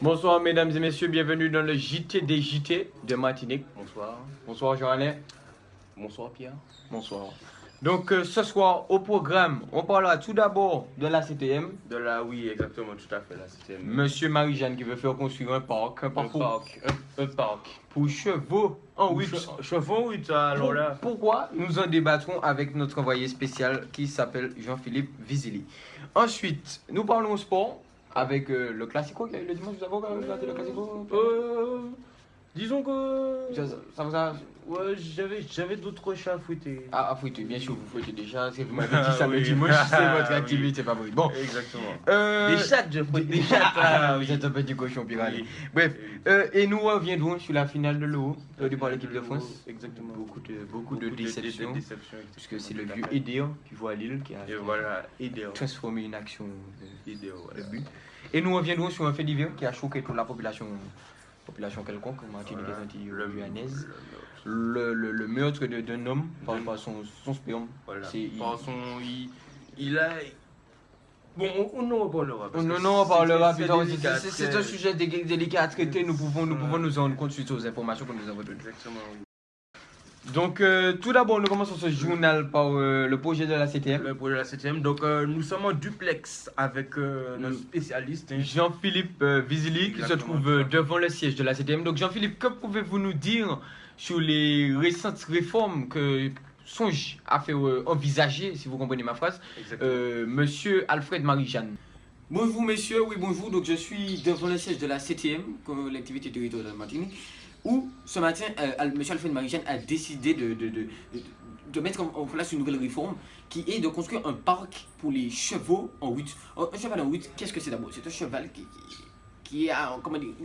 Bonsoir mesdames et messieurs, bienvenue dans le JT des JT de Martinique. Bonsoir. Bonsoir Jean-Alain. Bonsoir Pierre. Bonsoir. Donc ce soir au programme, on parlera tout d'abord de la CTM. Oui, exactement, tout à fait, la CTM. Monsieur Marie-Jeanne qui veut faire construire un parc. Un parc. Pour chevaux en 8. Chevaux en 8, alors là. Pourquoi? Nous en débattrons avec notre envoyé spécial qui s'appelle Jean-Philippe Vizili. Ensuite, nous parlons sport avec le Classico qui a eu le dimanche. Vous avez regardé le Classico? Disons que. Ça vous a... Ouais, j'avais d'autres chats à fouetter. Ah, fouetter, bien sûr, vous fouettez déjà. Vous m'avez dit ça le Oui. dimanche, c'est votre activité favorite. Bon. Exactement. Des chats, je fouette des chats. Vous êtes un petit cochon pirate. Oui. Bref, et nous reviendrons sur la finale de l'Euro, du par l'équipe de France. Exactement. Beaucoup de déceptions. Puisque c'est le vieux Eder qui voit à Lille qui a transformé une action de but. Et nous reviendrons sur un fait divers qui a choqué toute la population quelconque, Martinique et Antilles-Guyanaise. Le meurtre d'un homme par son sperme. Voilà. Il a... Bon, on en reparlera. On en reparlera plus tard. C'est un sujet délicat à traiter. Nous pouvons nous en compte suite aux informations que nous avons données. Exactement, oui. Donc, tout d'abord, nous commençons ce journal par le projet de la CTM. Le projet de la CTM. Donc, nous sommes en duplex avec notre spécialiste, Jean-Philippe Vizili, qui se trouve devant le siège de la CTM. Donc, Jean-Philippe, que pouvez-vous nous dire sur les récentes réformes que songe à faire envisager, si vous comprenez ma phrase, Monsieur Alfred Marie-Jeanne? Bonjour messieurs, oui bonjour, donc je suis devant le siège de la CTM, collectivité territoriale de Martinique, où ce matin, Monsieur Alfred Marie-Jeanne a décidé de mettre en place une nouvelle réforme qui est de construire un parc pour les chevaux en route. Un cheval en route, qu'est-ce que c'est d'abord? C'est un cheval qui a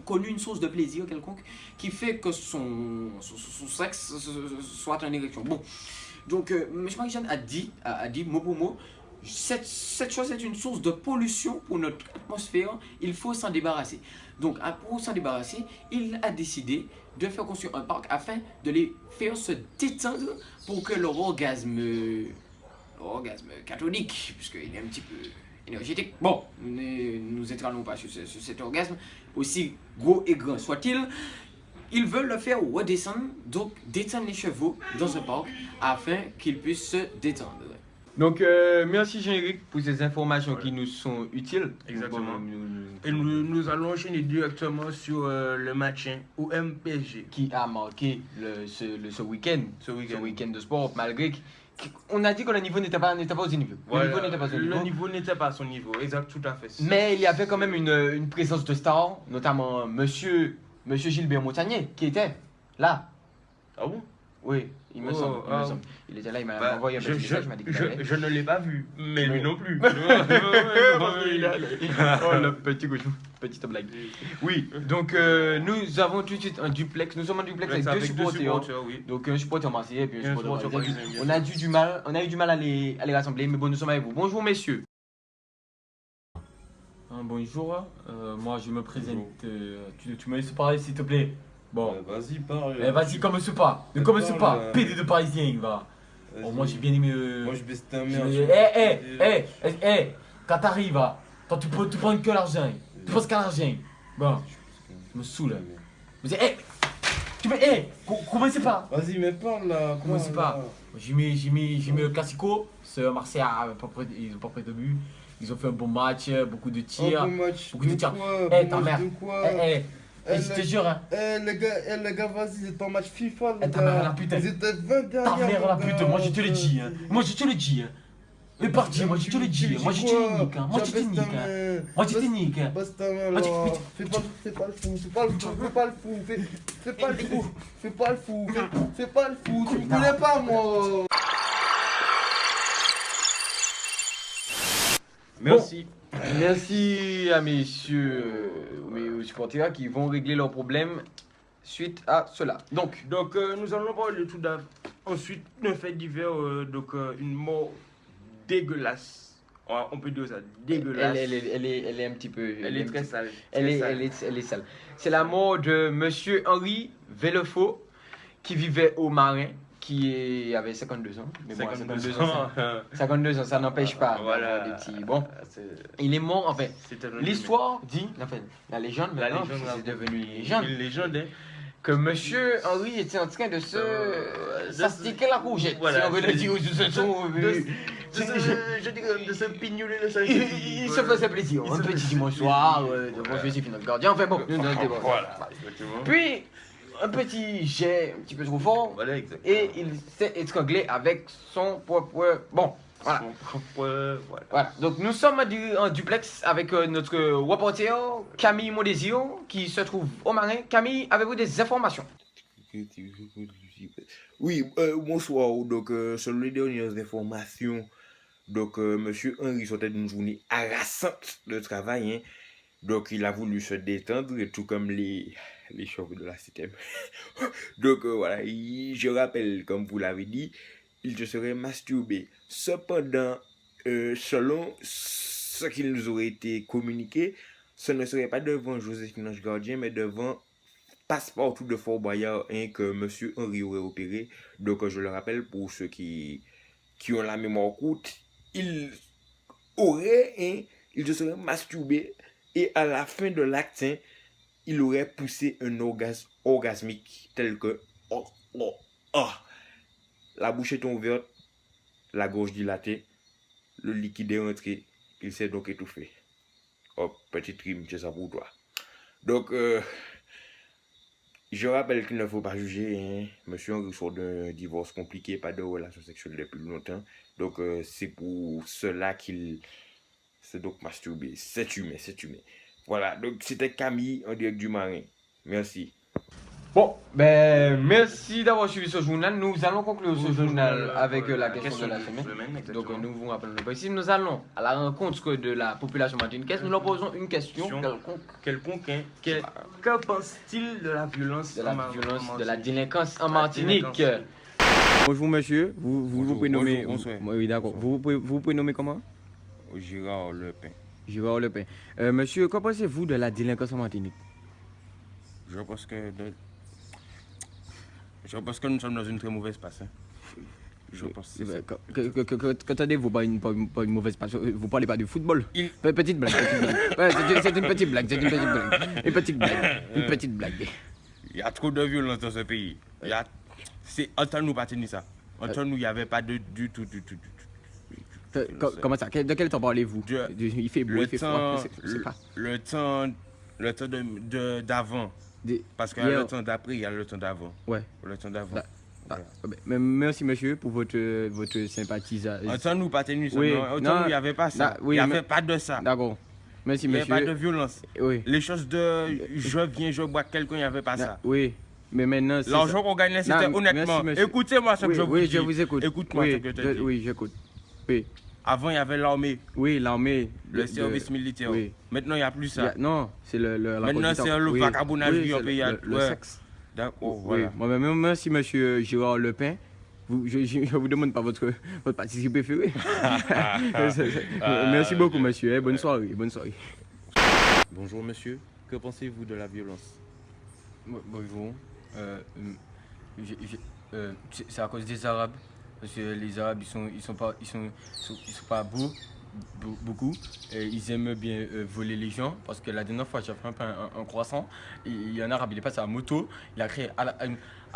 connu une source de plaisir quelconque qui fait que son sexe soit en érection. Bon, donc M. Marie-Jeanne a dit mot pour mot, cette chose est une source de pollution pour notre atmosphère, il faut s'en débarrasser. Donc pour s'en débarrasser, il a décidé de faire construire un parc afin de les faire se détendre pour que leur orgasme catholique, puisqu'il est un petit peu énergétique, bon, nous n'étalons pas sur cet orgasme, aussi gros et grand soit-il, ils veulent le faire redescendre, donc détendre les chevaux dans un parc afin qu'ils puissent se détendre. Donc, merci Jean-Éric pour ces informations qui nous sont utiles. Exactement. Et nous allons enchaîner directement sur le match au MPG. Qui a marqué ce week-end de sport, malgré qu'on a dit que le niveau n'était pas au niveau. Le niveau n'était pas à son niveau, exact, tout à fait. Mais il y avait quand même une présence de stars, notamment Monsieur Gilbert Montagnier, qui était là. Ah bon? Oui, il me semble. Il était là, il m'a envoyé un petit message, il m'a dit qu'il allait. Je ne l'ai pas vu, mais lui non plus. Oh, le petit cochon, petite blague. Oui, donc nous avons tout de suite un duplex. Nous sommes en duplex avec deux supporters. Oui. Donc un supporter marseillais et puis un supporter parisien. On a eu du mal à les rassembler, mais bon, nous sommes avec vous. Bonjour messieurs. Bonjour, moi je me présente. Tu me laisses parler s'il te plaît? Bon. Vas-y, parle. Vas-y, commence pas. Ne commence pas. PD de parisien, va. Oh, moi j'ai bien aimé. Moi je baisse ta mère. Quand t'arrives, toi tu prends que l'argent. Tu penses qu'à l'argent. Bon. Je me saoule. Commencez pas. Vas-y, mais parle là. Commencez pas. J'ai mis le Classico. C'est Marseille ils ont pas pris de but. Ils ont fait un bon match, beaucoup de tirs. Beaucoup de tirs. Ta mère. Je te jure, hein. Les gars, vas-y, c'est ton match FIFA. Ta mère la pute. Ils étaient 20 derrière. Ta mère la pute, moi je te le dis, hein. Moi je te le dis, hein. Mais parti, moi je te le dis, moi je te le nique, hein. Moi je te nique, hein. Moi je te nique, hein. Basse ta mère là. Fais pas le fou. Fais pas le fou. Tu me connais pas, moi. Merci. Bon, merci à messieurs aux supporters qui vont régler leurs problèmes suite à cela. Donc nous allons parler tout d'abord. Ensuite, un fait divers, une mort dégueulasse. On peut dire ça, dégueulasse. Elle est un petit peu... Elle est très sale. Elle est sale. C'est la mort de monsieur Henri Vellefaux qui vivait au Marin, qui avait 52 ans. Mais bon, 52 52 ans, ça n'empêche pas. Voilà. Des petits... Bon, il est mort, enfin, C'était l'histoire dit, enfin, la légende La maintenant, légende, c'est devenu une légende, une légende, hein. que Monsieur Henri était en train de s'astiquer la courgette, voilà, si on veut le dire sous ce ton. Je dirais de se pignoler le sang. Il se faisait plaisir, un petit dimanche soir, devant Joséphine notre gardien, enfin bon, Voilà, exactement. Puis, un petit jet un petit peu trop fort, Voilà, exactement. et il s'est étranglé avec son propre... Bon, voilà. Son propre, voilà. Voilà, donc nous sommes en duplex avec notre reporter Camille Modésio qui se trouve au Marin. Camille, avez-vous des informations? Oui, bonsoir. Donc, selon les dernières informations, donc, monsieur Henri sortait d'une journée harassante de travail. Hein. Donc, il a voulu se détendre, tout comme les chauves de la cité. Donc, voilà, je rappelle, comme vous l'avez dit, il se serait masturbé. Cependant, selon ce qu'il nous aurait été communiqué, ce ne serait pas devant Joséphine Ange Gardien, mais devant Passepartout de Fort Boyard hein, que M. Henri aurait opéré. Donc, je le rappelle pour ceux qui ont la mémoire courte, il se serait masturbé et à la fin de l'acte, hein, il aurait poussé un orgasme orgasmique tel que la bouche est ouverte, la gorge dilatée, le liquide est rentré, il s'est donc étouffé. Oh, petite rime, c'est ça pour toi. Donc, je rappelle qu'il ne faut pas juger. Hein. Monsieur Henri sort d'un divorce compliqué, pas de relation sexuelle depuis longtemps. Donc, c'est pour cela qu'il s'est donc masturbé. C'est humain, c'est humain. Voilà, donc c'était Camille en direct du Marin. Merci. Bon, ben merci d'avoir suivi ce journal. Nous allons conclure ce journal avec la question de la semaine. Donc nous vous rappelons le principe. Nous allons à la rencontre de la population martiniquaise. Nous leur posons une question quelconque. Hein. Que pense-t-il de la violence de la délinquance en Martinique? Bonjour monsieur, vous pouvez nommer... Bonsoir. Oui d'accord, vous pouvez nommer comment? Gérard Lepin. Gérard Lepin. Monsieur, qu'en pensez-vous de la délinquance en Martinique? Je pense que nous sommes dans une très mauvaise passe. Hein. Je pense Qu'entendez-vous par une mauvaise passe? Vous parlez pas de football? Petite blague. Ouais, c'est une petite blague. Une petite blague. Il y a trop de violence dans ce pays. Entre nous, pas tenir ça. Entre nous, il n'y avait pas du tout. Comment ça? De quel temps parlez-vous? Il fait beau, il fait froid. Le temps d'avant. Parce qu'il y a le temps d'après, il y a le temps d'avant. Ouais. Le temps d'avant. Merci monsieur pour votre sympathisation. Entre nous, pas tenir ça. Entre nous, il n'y avait pas ça. Il n'y avait pas de ça. D'accord. Merci monsieur. Il n'y avait pas de violence. Oui. Les choses de je viens, je bois quelqu'un, il n'y avait pas ça. Oui. Mais maintenant, l'argent qu'on gagnait, c'était honnêtement. Écoutez-moi ce que je vous dis. Oui, je vous écoute. Écoute-moi ce que je te dis. Oui, j'écoute. Oui. Avant, il y avait l'armée. Oui, l'armée. Le service militaire. Oui. Maintenant, il n'y a plus ça. Non, c'est maintenant, c'est le vagabondage au pays. Le sexe. D'accord, voilà. Oui. Merci, monsieur Gérard Lepin. Je ne vous demande pas votre pâtisserie préférée. Merci beaucoup, monsieur. Bonne soirée. Bonjour, monsieur. Que pensez-vous de la violence? Bonjour. C'est à cause des Arabes. Parce que les Arabes, ils sont pas beaux, beaucoup. Et ils aiment bien voler les gens. Parce que la dernière fois, j'ai fait un croissant. Il y a un Arabe, il est passé à moto. Il a créé à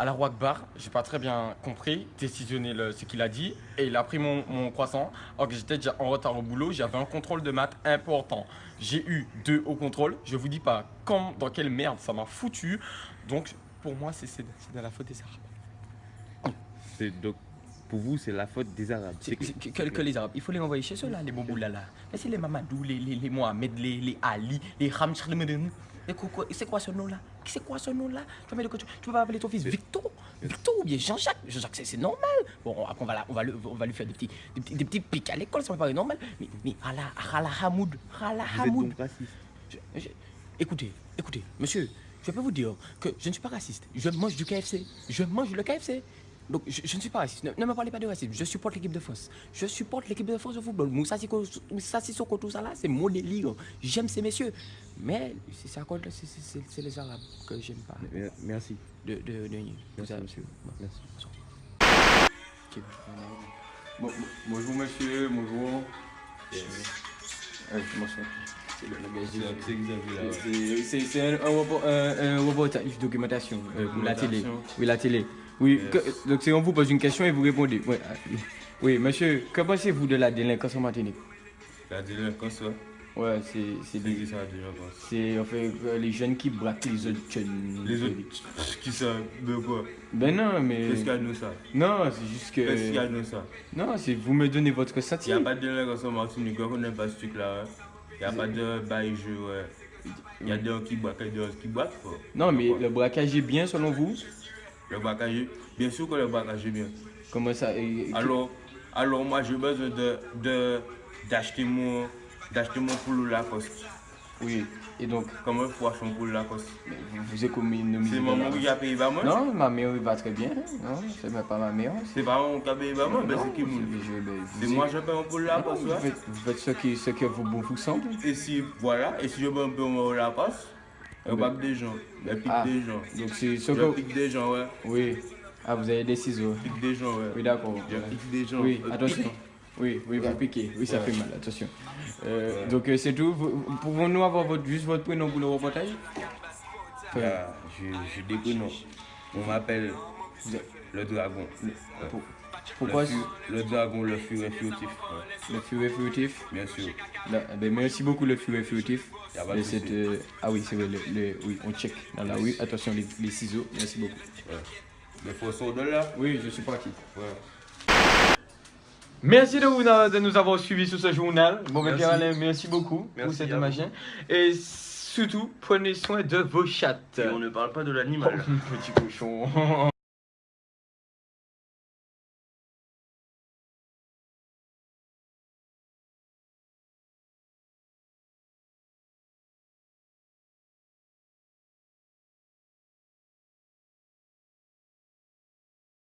la Ouakbar. J'ai pas très bien compris, décisionné ce qu'il a dit. Et il a pris mon croissant. Alors que j'étais déjà en retard au boulot. J'avais un contrôle de maths important. J'ai eu 2 au contrôle. Je vous dis pas dans quelle merde ça m'a foutu. Donc, pour moi, c'est de la faute des Arabes. Donc, pour vous, c'est la faute des Arabes. Que les Arabes. Il faut les envoyer chez eux, là, les bobous là. Mais c'est les Mamadou, les Mohamed, les Ali, les Ram. C'est quoi ce nom-là? Tu peux pas appeler ton fils Victor? Victor ou bien Jean-Jacques? Jean-Jacques, c'est normal. Bon, après, on va lui faire des petits pics à l'école, ça me paraît normal. Mais Hala Hamoud. Écoutez, monsieur, je peux vous dire que je ne suis pas raciste. Je mange du KFC. Je mange le KFC. Donc, je ne suis pas raciste. Ne me parlez pas de racisme. Je supporte l'équipe de France. Je supporte l'équipe de France de football. Moussa Sissoko, tout ça là, c'est mon délire. J'aime ces messieurs. Mais c'est les Arabes que j'aime pas. Merci. Merci, monsieur. Merci. Bonjour monsieur, bonjour. C'est un reportage documentation pour la télé. Oui, la télé. Oui, donc si on vous pose une question et vous répondez. Oui, oui monsieur, que pensez-vous de la délinquance en Martinique? La délinquance, ouais, c'est des... ça, la délinquance. C'est en fait les jeunes qui braquent les autres jeunes. Les autres qui savent de quoi? Ben non, mais... Qu'est-ce qu'il y a de ça? Non, c'est juste que... Qu'est-ce qu'il y a de ça? Non, c'est vous me donnez votre Il n'y ressenti. a pas de délinquance en Martinique, on connaît pas ce truc-là. Il n'y a pas de bail-jeu, ouais. Il y a des gens qui braquent et des gens qui braquent. Non, mais le braquage est bien selon vous? Le braquage, bien sûr que le braquage est bien. Comment ça? Alors moi j'ai besoin d'acheter mon poule Lacoste. Oui, et donc, Comment il faut acheter mon poule Lacoste? vous économisez... C'est maman qui a payé par moi? Non, ma mère va très bien. Non, c'est même pas ma mère. C'est pas maman qui a payé par moi, mais c'est qui mon? C'est moi je paye mon poule Lacoste, Vous faites ce que vous semble. Et si, voilà, et si je veux un peu mon Lacoste, je braque des gens, je pique des gens. Donc c'est ce Je que... pique des gens, ouais. Oui. Ah, vous avez des ciseaux. Je pique des gens, ouais. Oui, d'accord. Je pique des gens. Oui, attention. Oui, vous piquez. Oui, ça fait mal, attention. Donc c'est tout. Pouvons-nous avoir juste votre prénom pour le reportage? Je déconne. On m'appelle le dragon. Pourquoi Le dragon, le furet furtif. le furet furtif? Bien sûr. Merci beaucoup le furet furtif. Y a pas de souci. Ah oui, c'est vrai, oui, on check dans la rue. Attention, les ciseaux. Merci beaucoup. Ouais. Le fausseau de là. Oui, je suis parti. Ouais. Merci de nous avoir suivis sur ce journal. Bon, Merci. Pierre-Alain, merci beaucoup pour Merci cette à vous. machin. Et surtout, prenez soin de vos chattes. Et on ne parle pas de l'animal. Petit cochon.